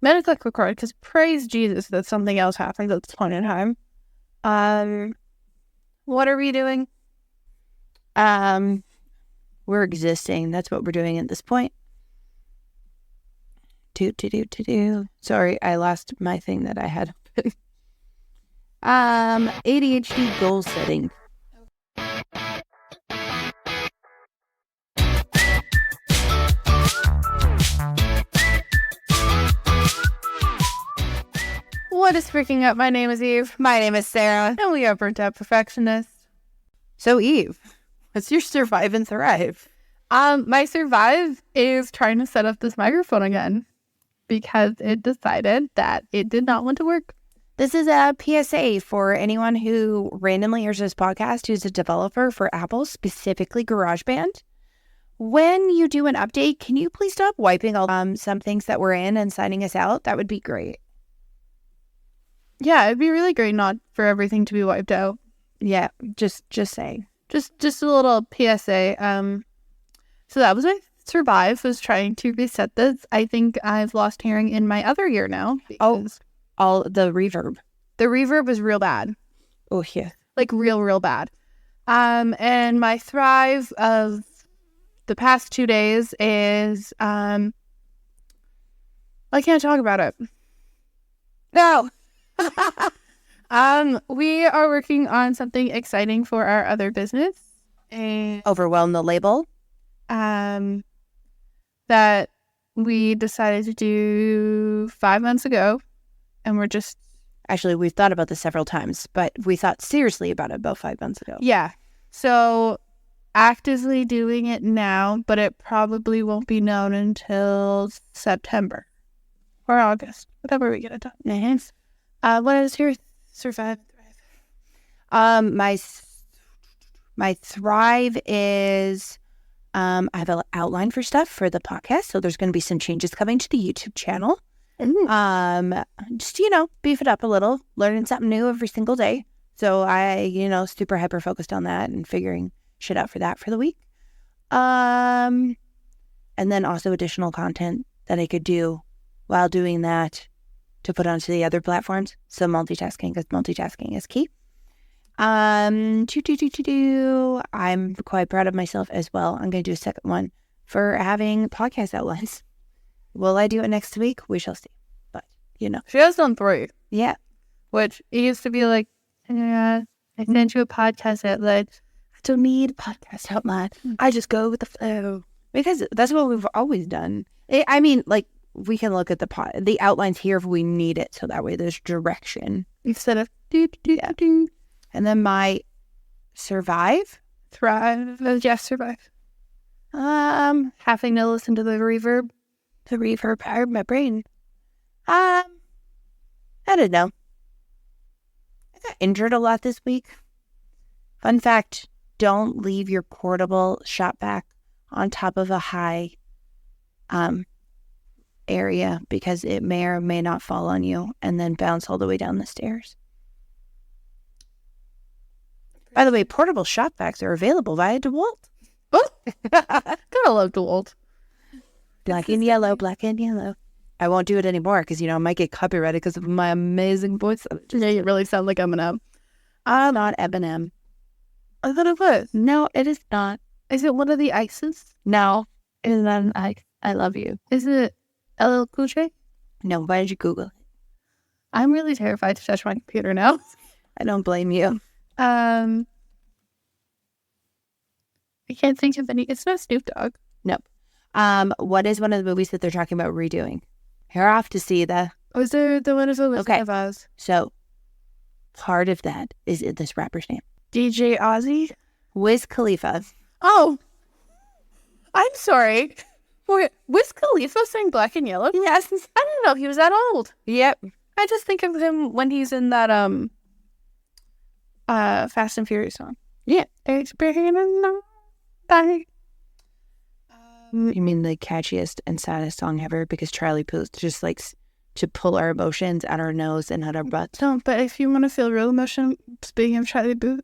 I'm gonna click record because praise Jesus that something else happened at this point in time. What are we doing? We're existing. That's what we're doing at this point. Sorry, I lost my thing that I had. ADHD goal setting. What is freaking up? My name is Eve. My name is Sarah. And we are Burnt Out Perfectionists. So Eve, what's your survive and thrive? My survive is trying to set up this microphone again because it decided that it did not want to work. This is a PSA for anyone who randomly hears this podcast who's a developer for Apple, specifically GarageBand. When you do an update, can you please stop wiping all some things that we're in and signing us out? That would be great. Yeah, it'd be really great not for everything to be wiped out. Yeah, just saying. Just a little PSA. So that was my survive, was trying to reset this. I think I've lost hearing in my other ear now. All the reverb. The reverb was real bad. Oh, yeah. Like real bad. And my thrive of the past 2 days is, I can't talk about it. No. We are working on something exciting for our other business. And Overwhelm the label. That we decided to do 5 months ago. And we're just... Actually, we've thought about this several times, but we thought seriously about it about 5 months ago. Yeah. So actively doing it now, but it probably won't be known until September or August, whatever we get it done. Nice. What is your survive? My thrive is I have an outline for stuff for the podcast, so there's going to be some changes coming to the YouTube channel. Just beef it up a little, learning something new every single day. So I super hyper focused on that and figuring shit out for that for the week. And then also additional content that I could do while doing that to put onto the other platforms. So multitasking, because multitasking is key. I'm quite proud of myself as well. I'm going to do a second one for having podcast outlines. Will I do it next week? We shall see. But, She has done 3. Yeah. Which it used to be like, I sent you a podcast outline. I don't need a podcast outline. I just go with the flow. Because that's what we've always done. We can look at the outlines here if we need it, so that way there's direction Instead of And then my survive, thrive. Yes, survive. Having to listen to the reverb. The reverb powered my brain. I don't know. I got injured a lot this week. Fun fact, don't leave your portable shop vac on top of a high area because it may or may not fall on you and then bounce all the way down the stairs. By the way, portable shop vacs are available via DeWalt. Oh, gotta love DeWalt. Black and yellow. I won't do it anymore because, I might get copyrighted because of my amazing voice. Yeah, you really sound like Eminem. Not Eminem. I thought it was. No, it is not. Is it one of the ices? No, it is not an ice. I love you. Is it LL Cool J? No, why did you Google it? I'm really terrified to touch my computer now. I don't blame you. I can't think of any. It's not Snoop Dogg. Nope. What is one of the movies that they're talking about redoing? You're off to see the... Was there the one of the Wizard of Oz? So, part of that is this rapper's name. DJ Ozzy? Wiz Khalifa. Oh! I'm sorry. Wait, Wiz Khalifa sang Black and Yellow? Yes. I didn't know he was that old. Yep. I just think of him when he's in that Fast and Furious song. Yeah. It's been a long time. You mean the catchiest and saddest song ever? Because Charlie Puth just likes to pull our emotions out our nose and out our butts. No, but if you want to feel real emotion, speaking of Charlie Booth.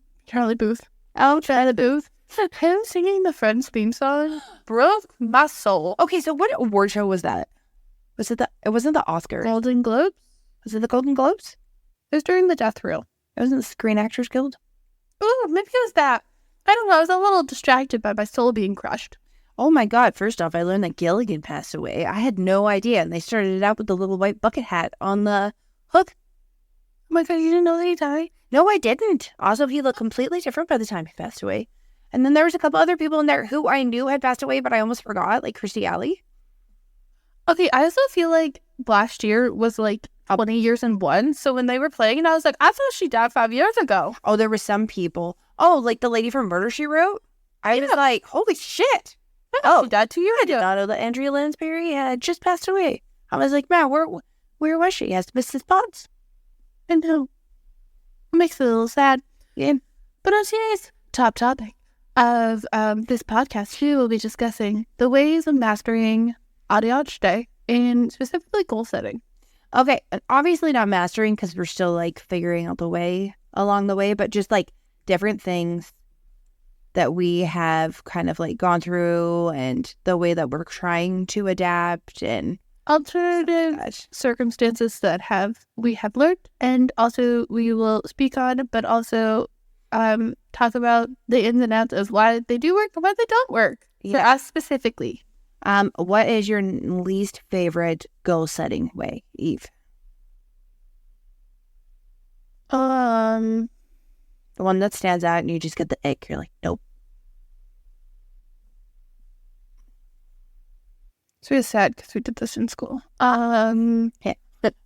Oh, Charlie Booth. Him singing the Friends theme song broke my soul. Okay, so what award show was that? Was it it wasn't the Oscars. Golden Globes? Was it the Golden Globes? It was during the death reel. It wasn't the Screen Actors Guild? Oh, maybe it was that. I don't know. I was a little distracted by my soul being crushed. Oh my God. First off, I learned that Gilligan passed away. I had no idea. And they started it out with the little white bucket hat on the hook. Oh my God, you didn't know that he died? No, I didn't. Also, he looked completely different by the time he passed away. And then there was a couple other people in there who I knew had passed away, but I almost forgot, like Kirstie Alley. Okay, I also feel like last year was like 20 years in one. So when they were playing, and I was like, I thought she died 5 years ago. Oh, there were some people. Oh, like the lady from Murder, She Wrote? I was like, holy shit. Oh, she died 2 years I did not know that Andrea Lansbury had just passed away. I was like, man, where was she? Has Mrs. Potts? I know. It makes it a little sad. Yeah. But on today's top topic of this podcast, we will be discussing the ways of mastering ADHD and specifically goal setting. Okay, and obviously not mastering because we're still like figuring out the way along the way, but just like different things that we have kind of like gone through and the way that we're trying to adapt and alternative circumstances that we have learned, and also we will speak on, but also talk about the ins and outs of why they do work and why they don't work for us specifically. What is your least favorite goal setting way, Eve? The one that stands out and you just get the ick. You're like, nope. It's really sad because we did this in school. Yeah.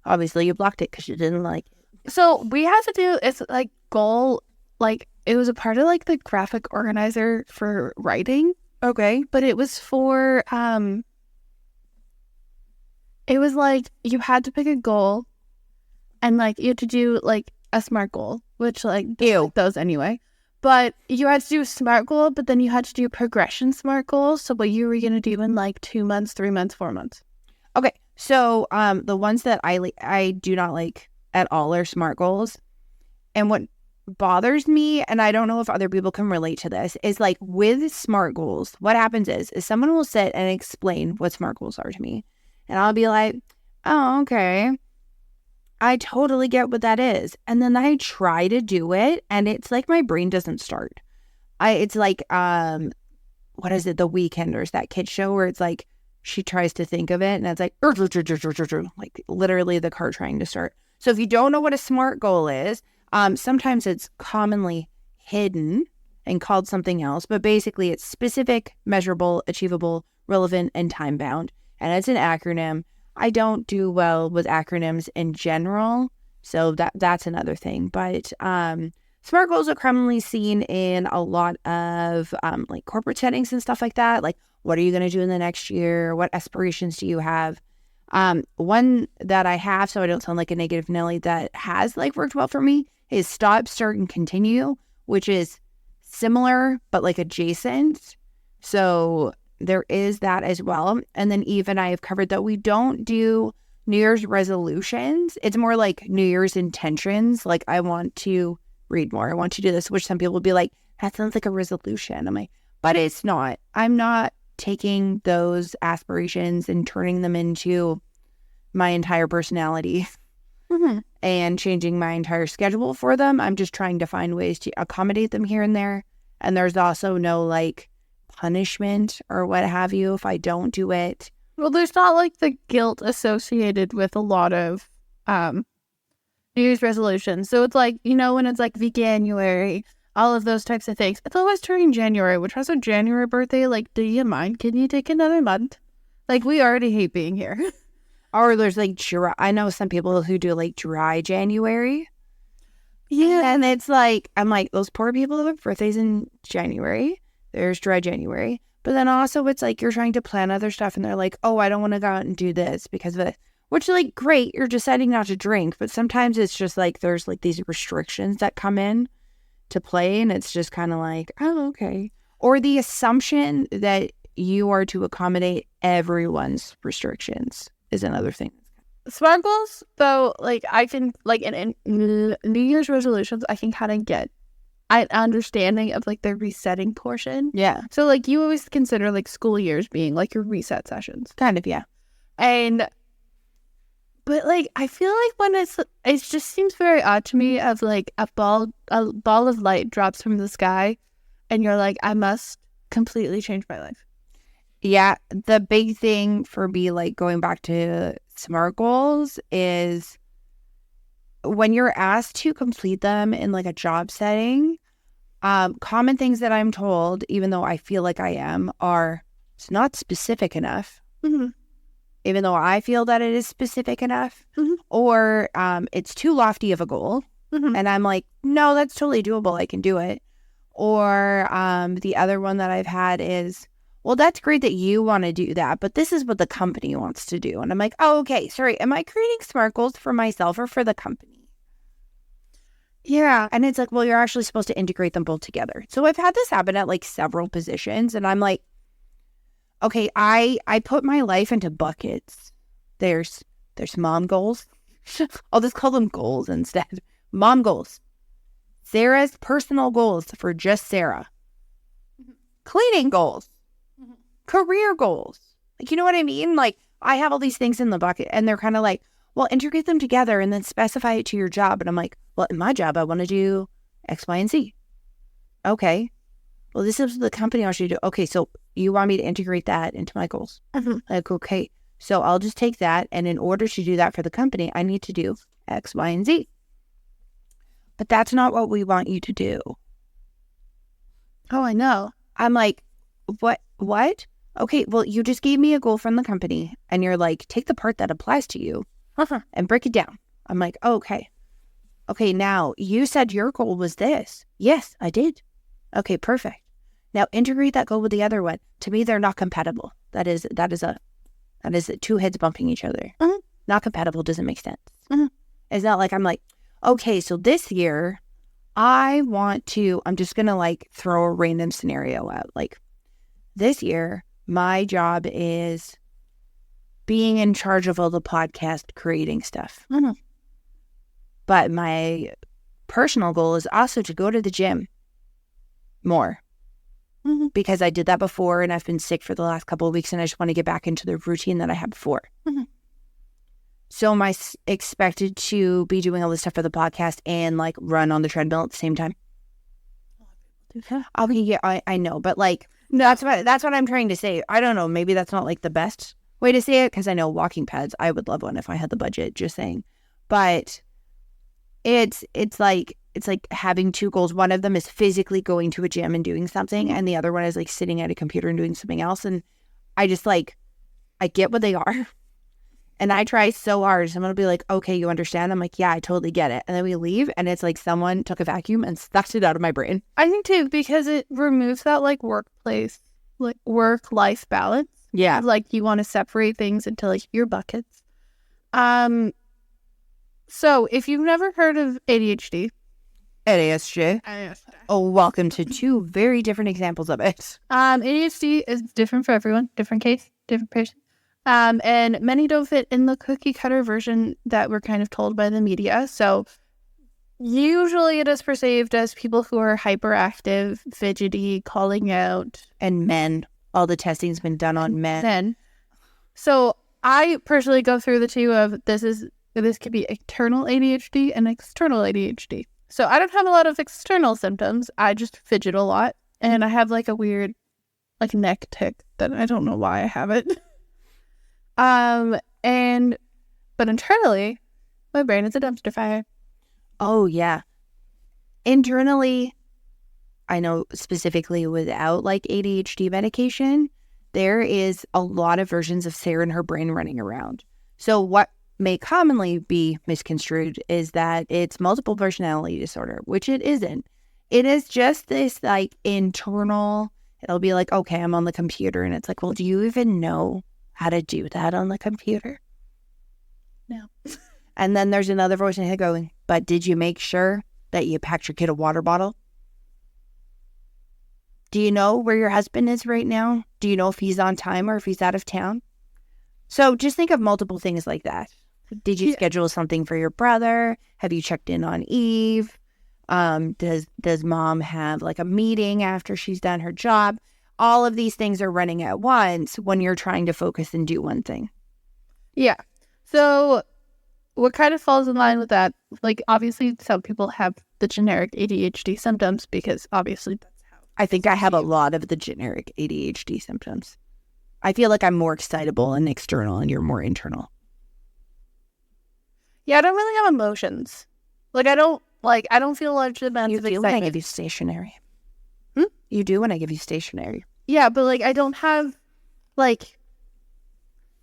Obviously you blocked it because you didn't like it. So we had to do, it's like goal, like it was a part of like the graphic organizer for writing. Okay. But it was for, it was like you had to pick a goal and like you had to do like a SMART goal, which like those anyway. But you had to do a SMART goal, but then you had to do a progression SMART goal. So what you were going to do in like 2 months, 3 months, 4 months. Okay. So the ones that I do not like at all are SMART goals. And what bothers me, and I don't know if other people can relate to this, is like with SMART goals, what happens is someone will sit and explain what SMART goals are to me. And I'll be like, oh, okay. I totally get what that is. And then I try to do it and it's like my brain doesn't start. It's like, what is it? The Weekenders, that kid show where it's like, she tries to think of it and it's like, like literally the car trying to start. So if you don't know what a SMART goal is, sometimes it's commonly hidden and called something else, but basically it's specific, measurable, achievable, relevant, and time-bound. And it's an acronym. I don't do well with acronyms in general, so that's another thing. But SMART goals are commonly seen in a lot of like corporate settings and stuff like that. Like, what are you going to do in the next year? What aspirations do you have? One that I have, so I don't sound like a negative Nelly, that has like worked well for me is stop, start, and continue, which is similar but like adjacent. So there is that as well. And then Eve and I have covered that we don't do New Year's resolutions. It's more like New Year's intentions. Like, I want to read more. I want to do this, which some people will be like, that sounds like a resolution. I'm like, but it's not. I'm not taking those aspirations and turning them into my entire personality and changing my entire schedule for them. I'm just trying to find ways to accommodate them here and there. And there's also no like punishment or what have you if I don't do it. Well, there's not like the guilt associated with a lot of New Year's resolutions. So it's like, you know, when it's like Veganuary, all of those types of things. It's always during January, which has a January birthday. Like, do you mind? Can you take another month? Like, we already hate being here. Or there's like dry. I know some people who do like dry January. Yeah. And it's like, I'm like, those poor people have birthdays in January. There's dry January. But then also it's like you're trying to plan other stuff and they're like, oh, I don't want to go out and do this because of it. Which, like, great, you're deciding not to drink. But sometimes it's just like there's like these restrictions that come in to play. And it's just kind of like, oh, okay. Or the assumption that you are to accommodate everyone's restrictions is another thing. SMART goals, though, like I can, like in New Year's resolutions, I can kind of get an understanding of like the resetting portion. Yeah. So like you always consider like school years being like your reset sessions. Kind of, yeah. And But like, I feel like when it just seems very odd to me of like a ball of light drops from the sky and you're like, I must completely change my life. Yeah, the big thing for me, like going back to SMART goals, is when you're asked to complete them in like a job setting, common things that I'm told, even though I feel like I am, are it's not specific enough. Mm-hmm. Even though I feel that it is specific enough, Mm-hmm. or it's too lofty of a goal. Mm-hmm. And I'm like, no, that's totally doable. I can do it. Or the other one that I've had is, well, that's great that you want to do that, but this is what the company wants to do. And I'm like, oh, okay, sorry. Am I creating SMART goals for myself or for the company? Yeah. And it's like, well, you're actually supposed to integrate them both together. So I've had this happen at like several positions, and I'm like, okay, I put my life into buckets. There's mom goals. I'll just call them goals instead. Mom goals. Sarah's personal goals for just Sarah. Mm-hmm. Cleaning goals. Mm-hmm. Career goals. Like, you know what I mean? Like, I have all these things in the bucket, and they're kind of like, well, integrate them together and then specify it to your job. And I'm like, well, in my job, I want to do X, Y, and Z. Okay. Well, this is the company I want you to do. Okay, so you want me to integrate that into my goals? Mm-hmm. Like, okay, so I'll just take that, and in order to do that for the company, I need to do X, Y, and Z. But that's not what we want you to do. Oh, I know. I'm like, what? Okay, well, you just gave me a goal from the company, and you're like, take the part that applies to you and break it down. I'm like, oh, okay. Okay, now you said your goal was this. Yes, I did. Okay, perfect. Now integrate that goal with the other one. To me, they're not compatible. That is two heads bumping each other. Mm-hmm. Not compatible doesn't make sense. Mm-hmm. It's not like I'm like, okay, so this year I'm just gonna like throw a random scenario out. Like this year, my job is being in charge of all the podcast creating stuff. Mm-hmm. But my personal goal is also to go to the gym more. Mm-hmm. Because I did that before and I've been sick for the last couple of weeks and I just want to get back into the routine that I had before. Mm-hmm. So am I expected to be doing all this stuff for the podcast and like run on the treadmill at the same time? I know, but like that's what I'm trying to say. I don't know, maybe that's not like the best way to say it because I know walking pads, I would love one if I had the budget, just saying. But it's like having two goals. One of them is physically going to a gym and doing something, and the other one is like sitting at a computer and doing something else. And I just like, I get what they are. And I try so hard. Someone will be like, okay, you understand? I'm like, yeah, I totally get it. And then we leave and it's like someone took a vacuum and sucked it out of my brain. I think too, because it removes that like workplace, like work-life balance. Yeah. Like you want to separate things into like your buckets. So if you've never heard of ADHD. ADHD. Oh, welcome to two very different examples of it. ADHD is different for everyone. Different case, different person. And many don't fit in the cookie cutter version that we're kind of told by the media. So usually it is perceived as people who are hyperactive, fidgety, calling out. And men. All the testing's been done on men. So I personally go through the two of this could be internal ADHD and external ADHD. So I don't have a lot of external symptoms. I just fidget a lot. And I have like a weird like neck tic that I don't know why I have it. But internally, my brain is a dumpster fire. Oh, yeah. Internally, I know specifically without like ADHD medication, there is a lot of versions of Sarah and her brain running around. So what may commonly be misconstrued is that it's multiple personality disorder, which it isn't. It is just this like internal, it'll be like, okay, I'm on the computer. And it's like, well, do you even know how to do that on the computer? No. And then there's another voice in head going, but did you make sure that you packed your kid a water bottle? Do you know where your husband is right now? Do you know if he's on time or if he's out of town? So just think of multiple things like that. Did you schedule something for your brother? Have you checked in on Eve? Does mom have like a meeting after she's done her job? All of these things are running at once when you're trying to focus and do one thing. Yeah. So what kind of falls in line with that? Like, obviously, some people have the generic ADHD symptoms because obviously that's how. I think I have a lot of the generic ADHD symptoms. I feel like I'm more excitable and external, and you're more internal. Yeah, I don't really have emotions. Like, I don't feel large amounts of You do excitement. when I give you stationery. You do when I give you stationery. Yeah, but like, I don't have like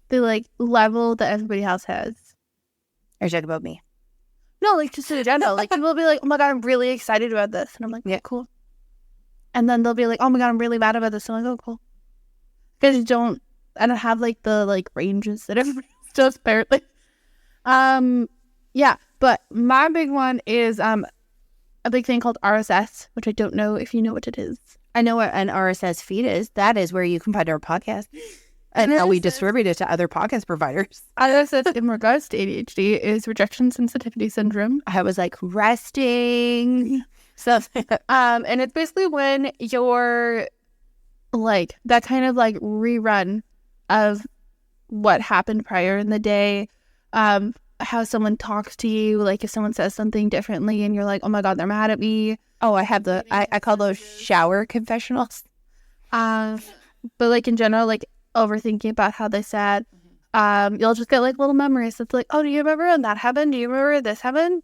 the like level that everybody else has. Are you talking about me? No, like just in general. Like, people will be like, "Oh my god, I'm really excited about this," and I'm like, "Yeah, cool." And then they'll be like, "Oh my god, I'm really mad about this," and I'm like, "Oh, cool." Because I don't have like the like ranges that everybody else does apparently. Yeah, but my big one is a big thing called RSS, which I don't know if you know what it is. I know what an RSS feed is. That is where you can find our podcast and how we distribute it to other podcast providers. RSS in regards to ADHD is rejection sensitivity syndrome. I was like, resting. So, and it's basically when you're like that kind of like rerun of what happened prior in the day, how someone talks to you, like if someone says something differently and you're like, oh my god, they're mad at me. Oh, I have I call those shower confessionals. But like in general, like overthinking about how they said, you'll just get like little memories. It's like, oh, do you remember when that happened? Do you remember this happened?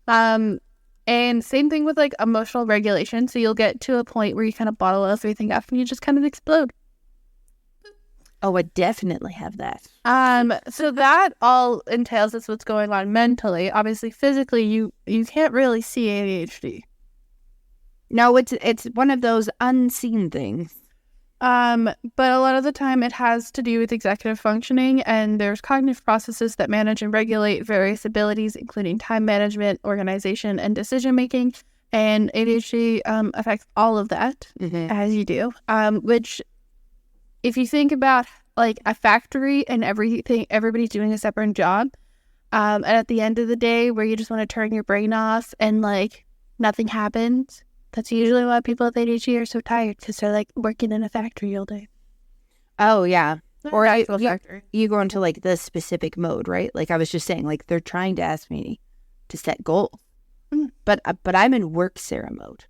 And same thing with like emotional regulation. So you'll get to a point where you kind of bottle everything up and you just kind of explode. Oh, I definitely have that. So that all entails is what's going on mentally. Obviously, physically, you can't really see ADHD. No, it's one of those unseen things. But a lot of the time it has to do with executive functioning, and there's cognitive processes that manage and regulate various abilities, including time management, organization, and decision making. And ADHD affects all of that, as you do. Which, if you think about like a factory and everybody's doing a separate job, and at the end of the day, where you just want to turn your brain off and like nothing happens. That's usually why people with ADHD are so tired, because they're like working in a factory all day. Oh, yeah. Or factory. You go into like the specific mode, right? Like I was just saying, like they're trying to ask me to set goals. But I'm in work Sarah mode.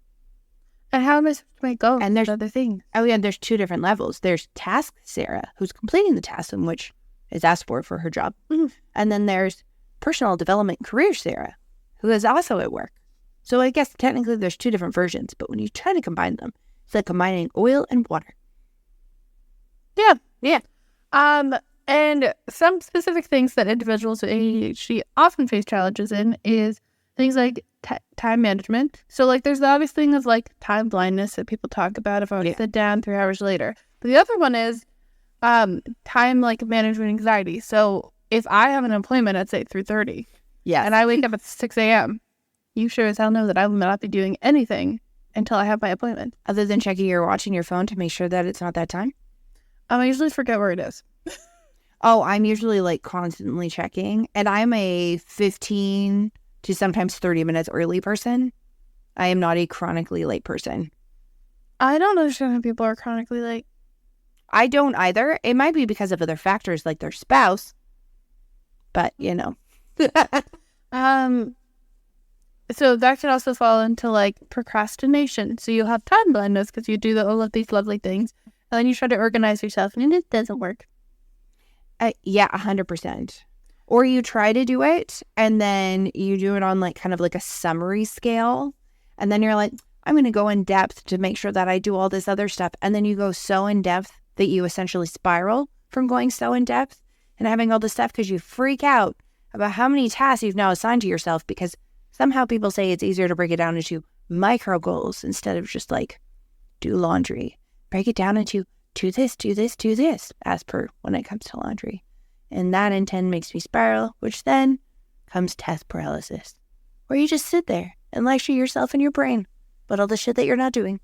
And how am I supposed to make goals? And there's other things. Oh, yeah, there's two different levels. There's task Sarah, who's completing the task in which is asked for her job. And then there's personal development career Sarah, who is also at work. So I guess technically there's two different versions, but when you try to combine them, it's like combining oil and water. Yeah. And some specific things that individuals with ADHD often face challenges in is things like time management. So like there's the obvious thing of like time blindness that people talk about if I want to sit down 3 hours later. But the other one is time like management anxiety. So if I have an appointment at say 3:30, and I wake up at 6 a.m., you sure as hell know that I will not be doing anything until I have my appointment. Other than checking your watch and your phone to make sure that it's not that time? I usually forget where it is. Oh, I'm usually like constantly checking. And I'm a 15 to sometimes 30 minutes early person. I am not a chronically late person. I don't understand how people are chronically late. I don't either. It might be because of other factors like their spouse. But, you know. So that could also fall into like procrastination. So you'll have time blindness because you do all of these lovely things, and then you try to organize yourself, and it doesn't work. Yeah, 100%. Or you try to do it, and then you do it on like kind of like a summary scale, and then you're like, I'm going to go in depth to make sure that I do all this other stuff, and then you go so in depth that you essentially spiral from going so in depth and having all this stuff because you freak out about how many tasks you've now assigned to yourself because somehow people say it's easier to break it down into micro goals instead of just like do laundry. Break it down into do this, as per when it comes to laundry. And that in 10 makes me spiral, which then comes task paralysis, where you just sit there and lecture yourself in your brain about all the shit that you're not doing.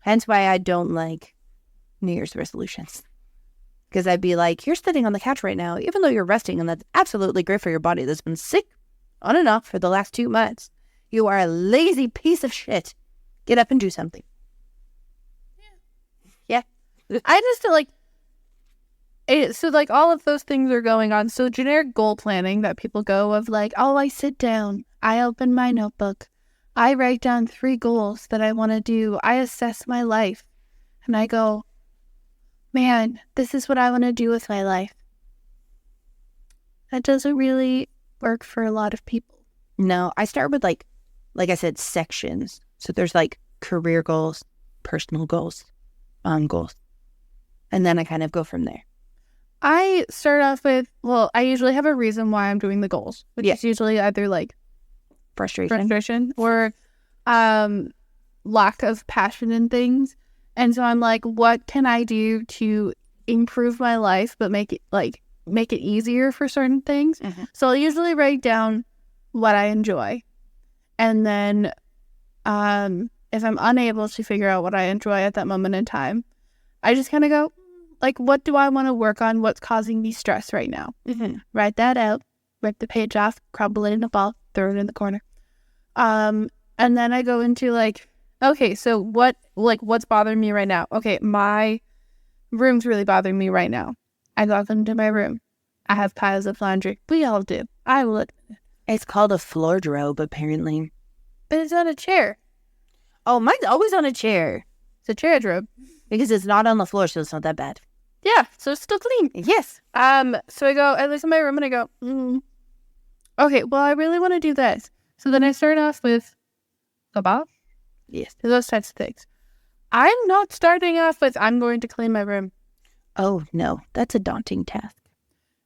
Hence why I don't like New Year's resolutions. Because I'd be like, you're sitting on the couch right now, even though you're resting, and that's absolutely great for your body that's been sick on and off for the last 2 months. You are a lazy piece of shit. Get up and do something. Yeah. I just feel like So like all of those things are going on. So generic goal planning that people go of like, oh, I sit down, I open my notebook, I write down 3 goals that I want to do, I assess my life, and I go, man, this is what I want to do with my life. That doesn't really work for a lot of people. No, I start with like I said, sections. So there's like career goals, personal goals, goals. And then I kind of go from there. I start off with, well, I usually have a reason why I'm doing the goals, which is usually either like frustration or lack of passion in things. And so I'm like, what can I do to improve my life but make it easier for certain things? Mm-hmm. So I'll usually write down what I enjoy. And then if I'm unable to figure out what I enjoy at that moment in time, I just kind of go, like, what do I want to work on? What's causing me stress right now? Mm-hmm. Write that out, rip the page off, crumble it in a ball, throw it in the corner. And then I go into like, okay, so what's bothering me right now? Okay, my room's really bothering me right now. I go into my room. I have piles of laundry. We all do. I will admit it. It's called a wardrobe, apparently. But it's on a chair. Oh, mine's always on a chair. It's a chair wardrobe. Because it's not on the floor, so it's not that bad. Yeah, so it's still clean. Yes. So I look in my room and I go, okay, well, I really want to do this. So then I start off with a bath. Yes. Those types of things. I'm not starting off with, I'm going to clean my room. Oh, no. That's a daunting task.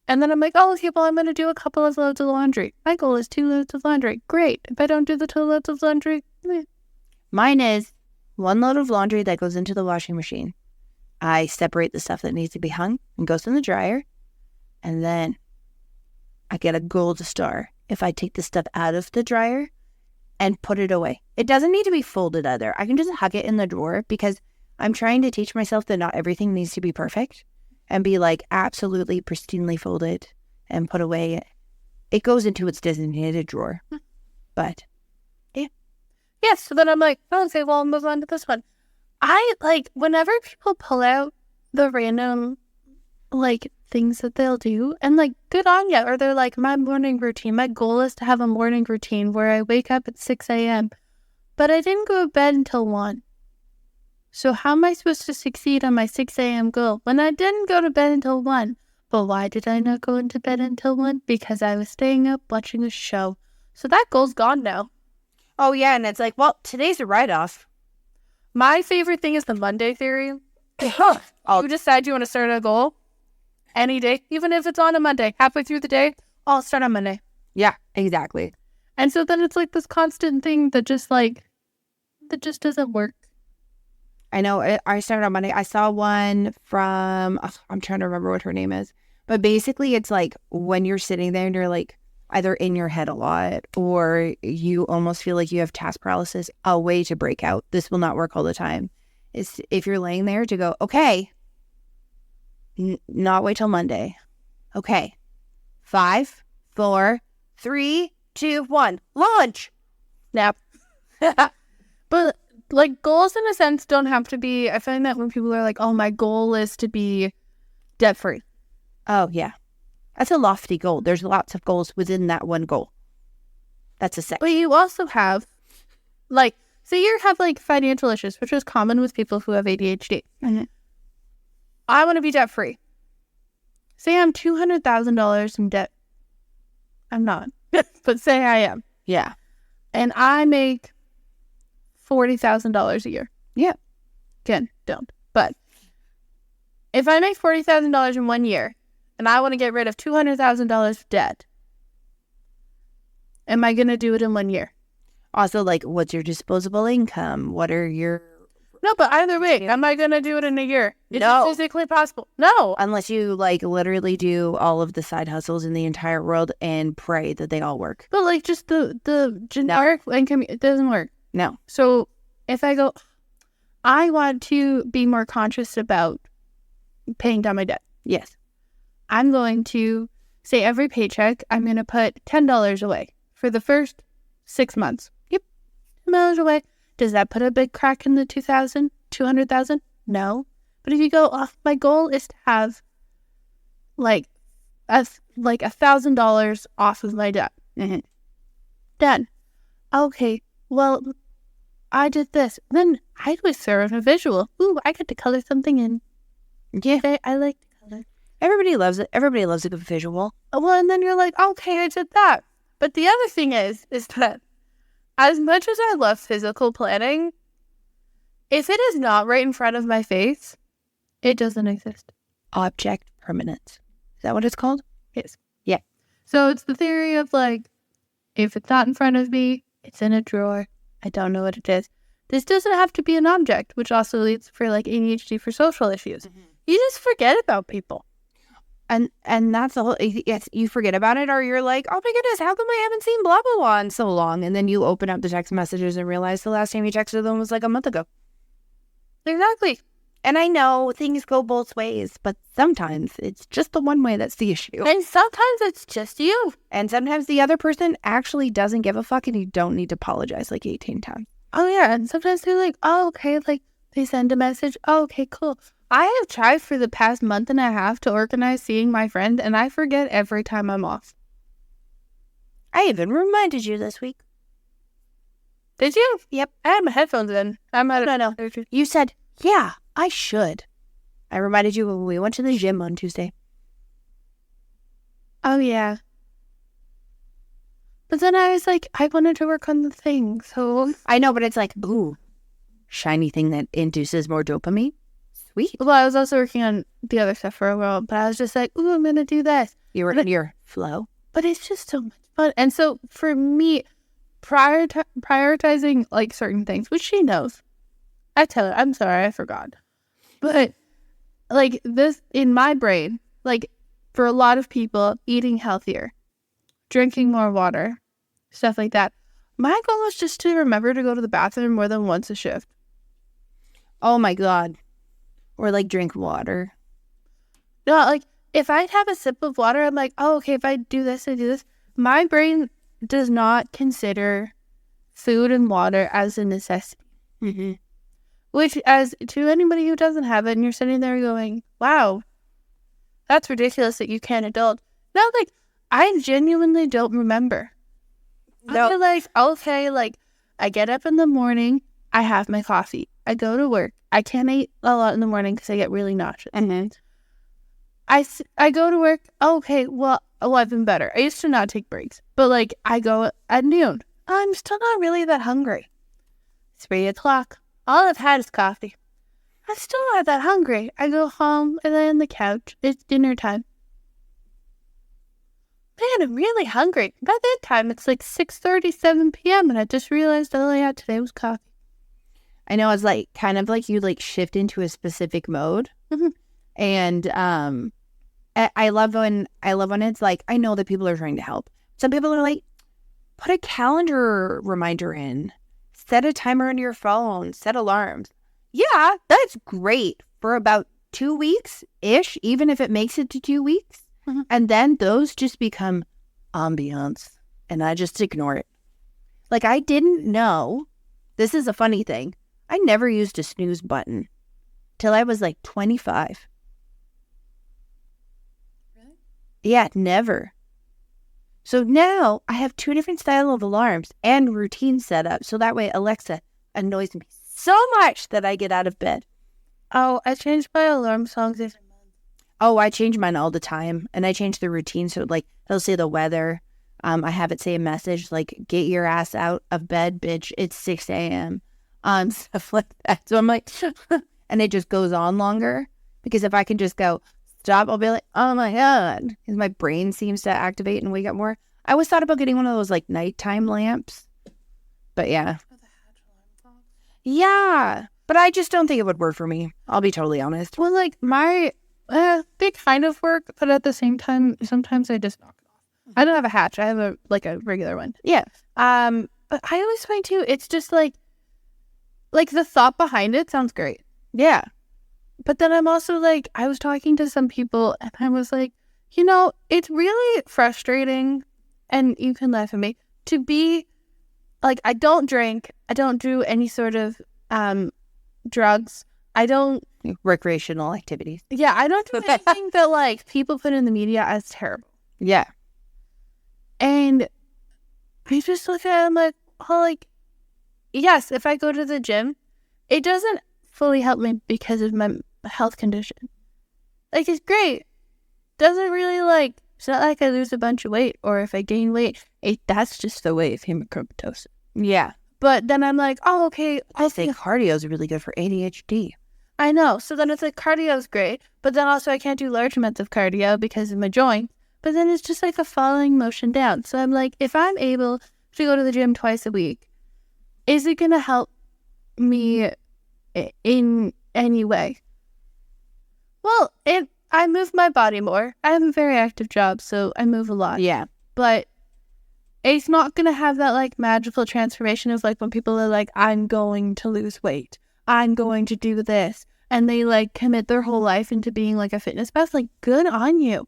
And then I'm like, oh, okay, well, I'm going to do a couple of loads of laundry. My goal is 2 loads of laundry. Great. If I don't do the 2 loads of laundry, Mine is 1 load of laundry that goes into the washing machine. I separate the stuff that needs to be hung and goes in the dryer. And then I get a gold star if I take the stuff out of the dryer and put it away. It doesn't need to be folded either. I can just hug it in the drawer because I'm trying to teach myself that not everything needs to be perfect and be like absolutely pristinely folded and put away. It goes into its designated drawer. But yes, so then I'm like, oh, okay, well, I'll move on to this one. I, like, whenever people pull out the random, like, things that they'll do, and, like, good on ya, or they're like, my morning routine, my goal is to have a morning routine where I wake up at 6 a.m., but I didn't go to bed until 1. So how am I supposed to succeed on my 6 a.m. goal when I didn't go to bed until 1? But why did I not go into bed until 1? Because I was staying up watching a show. So that goal's gone now. Oh, yeah, and it's like, well, today's a write-off. My favorite thing is the Monday theory. You decide you want to start a goal any day, even if it's on a Monday, halfway through the day, I'll start on Monday. Yeah, exactly. And so then it's like this constant thing that just doesn't work. I know. I started on Monday. I saw one from, I'm trying to remember what her name is. But basically, it's like when you're sitting there and you're like either in your head a lot or you almost feel like you have task paralysis, a way to break out. This will not work all the time. Is if you're laying there to go, okay, not wait till Monday. Okay. 5, 4, 3, 2, 1. Launch. Nap. But like goals in a sense don't have to be, I find that when people are like, oh, my goal is to be debt free. Oh, yeah. That's a lofty goal. There's lots of goals within that one goal. That's a set. But you also have, like, say you have, like, financial issues, which is common with people who have ADHD. Mm-hmm. I want to be debt-free. Say I'm $200,000 in debt. I'm not. But say I am. Yeah. And I make $40,000 a year. Yeah. Again, don't. But if I make $40,000 in 1 year, and I want to get rid of $200,000 of debt, am I going to do it in 1 year? Also, like, what's your disposable income? What are your... No, but either way, am I going to do it in a year? Is No. it physically possible? No. Unless you, like, literally do all of the side hustles in the entire world and pray that they all work. But, like, just the generic income, it doesn't work. No. So, if I go, I want to be more conscious about paying down my debt. Yes. I'm going to, say every paycheck, I'm going to put $10 away for the first 6 months. Yep. $10 away. Does that put a big crack in the 200,000? No. But if you go, my goal is to have like $1,000 off of my debt. Mm-hmm. Done. Okay, well, I did this. Then I was serving a visual. Ooh, I get to color something in. Yeah. I like to color. Everybody loves it. Everybody loves a good visual. Well, and then you're like, okay, I did that. But the other thing is that as much as I love physical planning, if it is not right in front of my face, it doesn't exist. Object permanence. Is that what it's called? Yes. Yeah. So it's the theory of like, if it's not in front of me, it's in a drawer. I don't know what it is. This doesn't have to be an object, which also leads for like ADHD for social issues. Mm-hmm. You just forget about people. And that's the whole, yes, you forget about it, or you're like, oh my goodness, how come I haven't seen blah, blah, blah in so long? And then you open up the text messages and realize the last time you texted them was like a month ago. Exactly. And I know things go both ways, but sometimes it's just the one way that's the issue. And sometimes it's just you. And sometimes the other person actually doesn't give a fuck and you don't need to apologize like 18 times. Oh, yeah. And sometimes they're like, oh, okay. Like, they send a message. Oh, okay, cool. I have tried for the past month and a half to organize seeing my friend, and I forget every time I'm off. I even reminded you this week. Did you? Yep. I had my headphones in. I'm out of... No. You said, yeah, I should. I reminded you when we went to the gym on Tuesday. Oh, yeah. But then I was like, I wanted to work on the thing, so... I know, but it's like, ooh, shiny thing that induces more dopamine. Sweet. Well, I was also working on the other stuff for a while, but I was just like, ooh, I'm going to do this. You were in your flow. But it's just so much fun. And so for me, prioritizing like certain things, which she knows. I tell her, I'm sorry, I forgot. But like this in my brain, like for a lot of people, eating healthier, drinking more water, stuff like that. My goal is just to remember to go to the bathroom more than once a shift. Oh my God. Or like drink water. No, like if I have a sip of water, I'm like, oh, okay, if I do this, I do this. My brain does not consider food and water as a necessity. Mm-hmm. Which, as to anybody who doesn't have it, and you're sitting there going, wow, that's ridiculous that you can't indulge. No, like, I genuinely don't remember. No. I feel like, okay, like, I get up in the morning, I have my coffee, I go to work. I can't eat a lot in the morning because I get really nauseous. Mm-hmm. I go to work. Okay, well, I've been better. I used to not take breaks, but like I go at noon. I'm still not really that hungry. 3 o'clock. All I've had is coffee. I'm still not that hungry. I go home and lay on the couch. It's dinner time. Man, I'm really hungry. By that time, it's like 6:37 p.m. and I just realized all I had today was coffee. I know it's like kind of like you like shift into a specific mode. Mm-hmm. And I love when it's like, I know that people are trying to help. Some people are like, put a calendar reminder in, set a timer on your phone, set alarms. Yeah, that's great for about 2 weeks-ish, even if it makes it to 2 weeks. Mm-hmm. And then those just become ambiance and I just ignore it. Like I didn't know, this is a funny thing. I never used a snooze button till I was like 25. Really? Yeah, never. So now I have 2 different style of alarms and routines set up. So that way Alexa annoys me so much that I get out of bed. Oh, I changed my alarm songs every month. Oh, I change mine all the time. And I change the routine. So like it'll say the weather. I have it say a message like, get your ass out of bed, bitch. It's 6 a.m. Stuff like that. So I'm like, and it just goes on longer because if I can just go stop, I'll be like, oh my God, because my brain seems to activate and wake up more. I always thought about getting one of those like nighttime lamps, but yeah. Yeah, but I just don't think it would work for me. I'll be totally honest. Well, like my, they kind of work, but at the same time, sometimes I just knock it off. I don't have a hatch. I have a regular one. Yeah. But I always find too, it's just like the thought behind it sounds great. Yeah. But then I'm also like, I was talking to some people and I was like, you know, it's really frustrating, and you can laugh at me, to be like, I don't drink. I don't do any sort of drugs. I don't recreational activities. Yeah, I don't do anything that like people put in the media as terrible. Yeah. And I just look at it and I'm like, oh, like, yes, if I go to the gym, it doesn't fully help me because of my health condition. Like, it's great. Doesn't really, like, it's not like I lose a bunch of weight or if I gain weight. That's just the way of hemochromatosis. Yeah. But then I'm like, oh, okay. I think cardio is really good for ADHD. I know. So then it's like cardio is great. But then also I can't do large amounts of cardio because of my joints. But then it's just like a falling motion down. So I'm like, if I'm able to go to the gym twice a week, is it going to help me in any way? Well, I move my body more. I have a very active job, so I move a lot. Yeah. But it's not going to have that like magical transformation of like when people are like, I'm going to lose weight. I'm going to do this. And they like commit their whole life into being like a fitness buff. Like, good on you.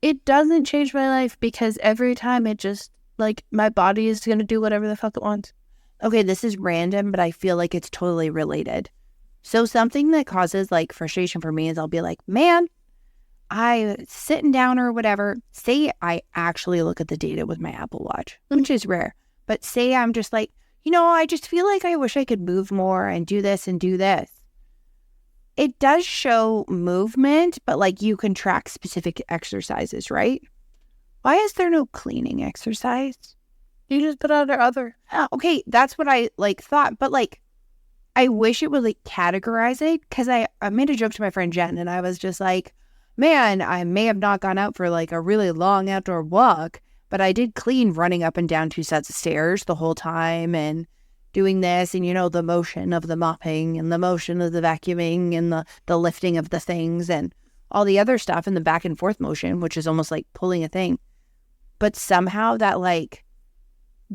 It doesn't change my life because every time it just like my body is going to do whatever the fuck it wants. Okay, this is random, but I feel like it's totally related. So something that causes like frustration for me is I'll be like, man, I sitting down or whatever. Say I actually look at the data with my Apple Watch, which is rare. But say I'm just like, I just feel like I wish I could move more and do this and do this. It does show movement, but like you can track specific exercises, right? Why is there no cleaning exercise? You just put out other. Okay, that's what I like thought. But like, I wish it would like categorize it because I made a joke to my friend Jen and I was just like, man, I may have not gone out for like a really long outdoor walk, but I did clean running up and down 2 sets of stairs the whole time and doing this and, the motion of the mopping and the motion of the vacuuming and the lifting of the things and all the other stuff and the back and forth motion, which is almost like pulling a thing. But somehow that like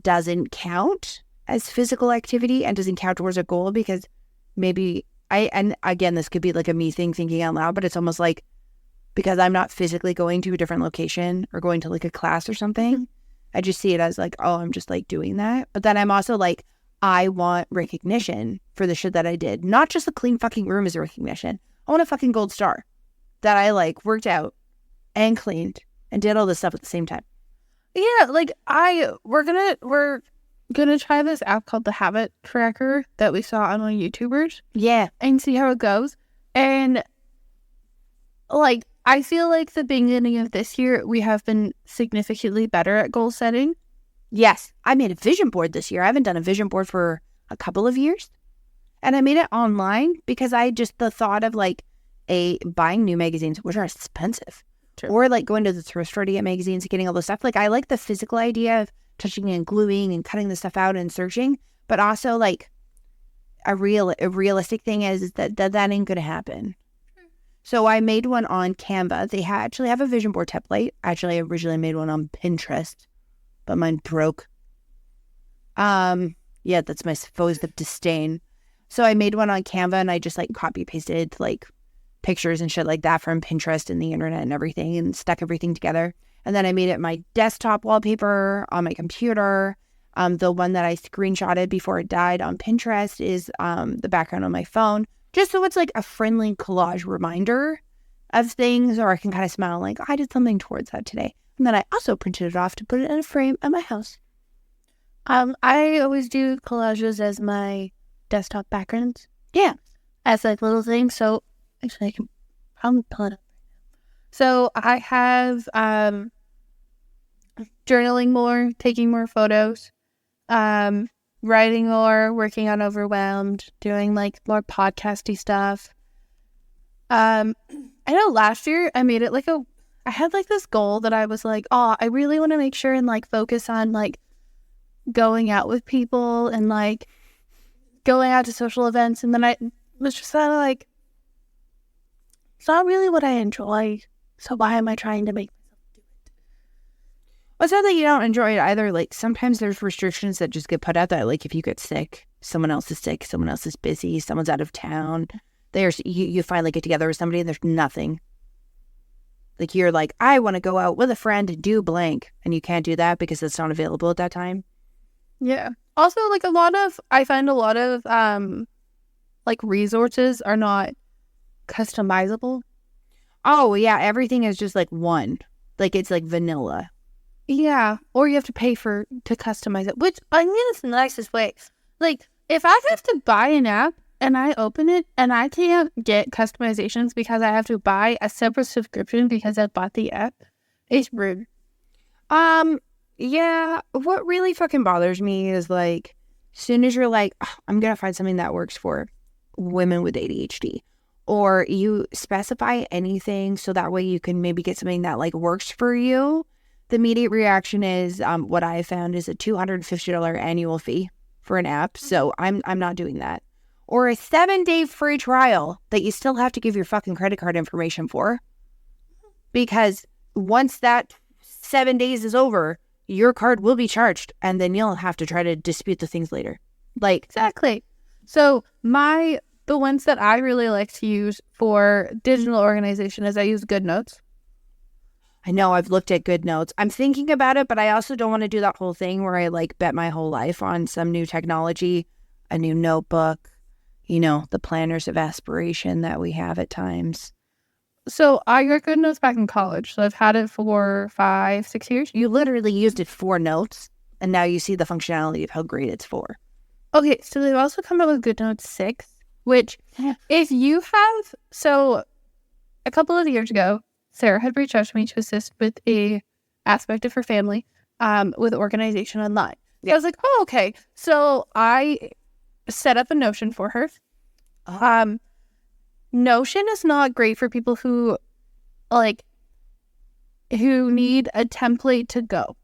doesn't count as physical activity and doesn't count towards a goal because maybe and again, this could be like a me thing thinking out loud, but it's almost like because I'm not physically going to a different location or going to like a class or something, I just see it as like, oh, I'm just like doing that. But then I'm also like, I want recognition for the shit that I did. Not just a clean fucking room as a recognition. I want a fucking gold star that I like worked out and cleaned and did all this stuff at the same time. Yeah, like we're gonna try this app called the Habit Tracker that we saw on YouTubers. Yeah. And see how it goes. And like I feel like the beginning of this year we have been significantly better at goal setting. Yes, I made a vision board this year. I haven't done a vision board for a couple of years. And I made it online because the thought of like buying new magazines, which are expensive, True. Or like going to the thrift store to get magazines and getting all this stuff. Like I like the physical idea of touching and gluing and cutting the stuff out and searching, but also like a realistic thing is that ain't going to happen. So I made one on Canva. They actually have a vision board template. Actually, I originally made one on Pinterest, but mine broke. Yeah, that's my foes of disdain. So I made one on Canva and I just like copy pasted like pictures and shit like that from Pinterest and the internet and everything and stuck everything together. And then I made it my desktop wallpaper on my computer. The one that I screenshotted before it died on Pinterest is the background on my phone. Just so it's like a friendly collage reminder of things, or I can kind of smile like, I did something towards that today. And then I also printed it off to put it in a frame at my house. I always do collages as my desktop backgrounds. Yeah. As like little things. So actually I can probably pull it up right now. So I have journaling more, taking more photos, writing more, working on Overwhelmed, doing like more podcasty stuff. I know last year I made it like I had like this goal that I was like, oh, I really want to make sure and like focus on like going out with people and like going out to social events. And then I was just kind of like, it's not really what I enjoy. So why am I trying to make myself do it? Well, it's not that you don't enjoy it either. Like sometimes there's restrictions that just get put out that like if you get sick, someone else is sick, someone else is busy, someone's out of town. You finally get together with somebody and there's nothing. Like you're like, I want to go out with a friend and do blank. And you can't do that because it's not available at that time. Yeah. Also, like I find a lot of like resources are not customizable. Oh, yeah. Everything is just like one. Like it's like vanilla. Yeah. Or you have to pay to customize it, which I mean, it's the nicest way. Like, if I have to buy an app and I open it and I can't get customizations because I have to buy a separate subscription because I bought the app, it's rude. Yeah. What really fucking bothers me is like, soon as you're like, oh, I'm going to find something that works for women with ADHD, or you specify anything so that way you can maybe get something that like works for you, the immediate reaction is what I found is a $250 annual fee for an app. So I'm not doing that. Or a 7-day free trial that you still have to give your fucking credit card information for. Because once that 7 days is over, your card will be charged and then you'll have to try to dispute the things later. Like, exactly. So the ones that I really like to use for digital organization is I use GoodNotes. I know I've looked at GoodNotes. I'm thinking about it, but I also don't want to do that whole thing where I like bet my whole life on some new technology, a new notebook, the planners of aspiration that we have at times. So I got GoodNotes back in college. So I've had it for 5-6 years. You literally used it for notes, and now you see the functionality of how great it's for. Okay, so they've also come out with GoodNotes 6, which if you have... So a couple of years ago, Sarah had reached out to me to assist with a aspect of her family with organization online. I was like, oh, okay. So I set up a Notion for her. Notion is not great for people who need a template to go.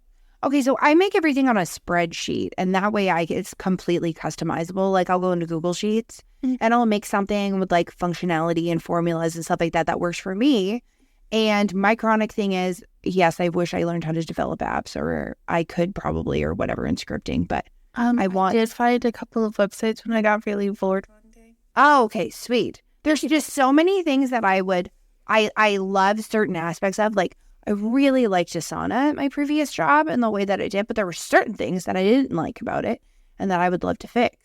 Okay, so I make everything on a spreadsheet, and that way it's completely customizable. Like I'll go into Google Sheets and I'll make something with like functionality and formulas and stuff like that works for me. And my chronic thing is, yes, I wish I learned how to develop apps, or I could probably, or whatever in scripting, but I did find a couple of websites when I got really bored one day. Oh, okay, sweet. There's just so many things that I love certain aspects of. Like, I really liked Asana at my previous job and the way that it did, but there were certain things that I didn't like about it and that I would love to fix.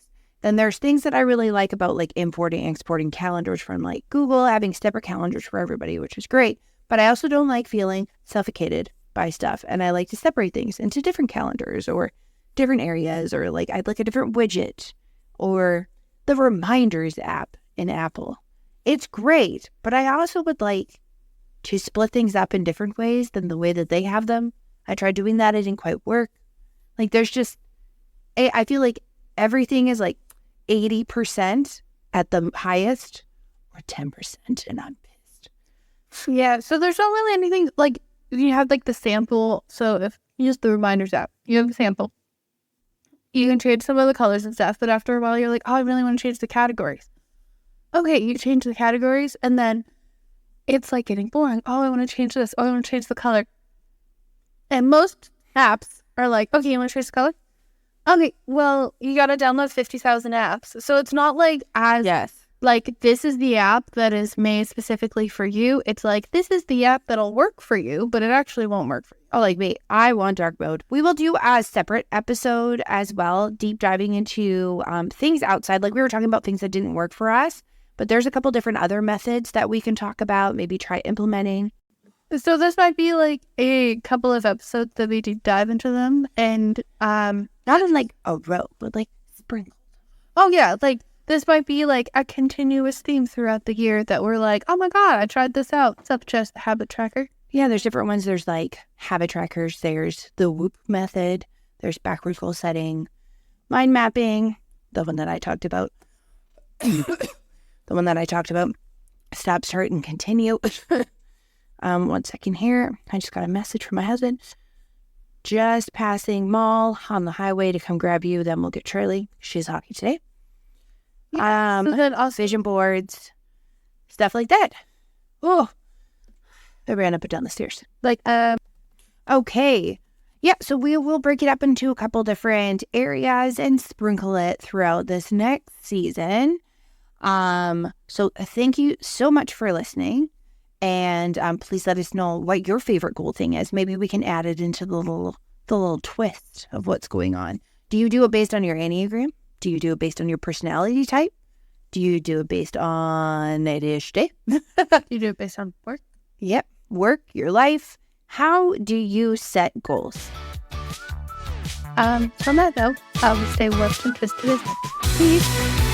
Then there's things that I really like about like importing and exporting calendars from like Google, having separate calendars for everybody, which is great. But I also don't like feeling suffocated by stuff. And I like to separate things into different calendars or different areas, or like I'd like a different widget, or the reminders app in Apple. It's great, but I also would like to split things up in different ways than the way that they have them. I tried doing that. It didn't quite work. Like there's just, I feel like everything is like 80% at the highest or 10%, and I'm pissed. Yeah, so there's not really anything, like, you have, like, the sample. So if you use the reminders app, you have a sample. You can change some of the colors and stuff, but after a while, you're like, oh, I really want to change the categories. Okay, you change the categories, and then it's, like, getting boring. Oh, I want to change this. Oh, I want to change the color. And most apps are like, okay, you want to change the color? Okay, well, you got to download 50,000 apps. So it's not, like, like, this is the app that is made specifically for you. It's like, this is the app that'll work for you, but it actually won't work for you. Oh, like me, I want dark mode. We will do a separate episode as well, deep diving into things outside. Like we were talking about things that didn't work for us, but there's a couple different other methods that we can talk about, maybe try implementing. So this might be like a couple of episodes that we deep dive into them, and not in like a row, but like sprinkled. Oh yeah, like this might be like a continuous theme throughout the year that we're like, oh my god, I tried this out, such as the habit tracker. Yeah, there's different ones. There's like habit trackers. There's the Whoop method. There's backward goal setting, mind mapping, the one that I talked about. Stop, start, and continue. 1 second here. I just got a message from my husband. Just passing mall on the highway to come grab you. Then we'll get Charlie. She's hockey today. Yeah, so then also vision boards, stuff like that. Oh, I ran up and down the stairs. Like, okay. Yeah, so we will break it up into a couple different areas and sprinkle it throughout this next season. So thank you so much for listening. And please let us know what your favorite goal thing is. Maybe we can add it into the little twist of what's going on. Do you do it based on your Enneagram? Do you do it based on your personality type? Do you do it based on ADHD? You do it based on work? Yep. Work, your life. How do you set goals? On that note, I will stay warped and twisted as peace.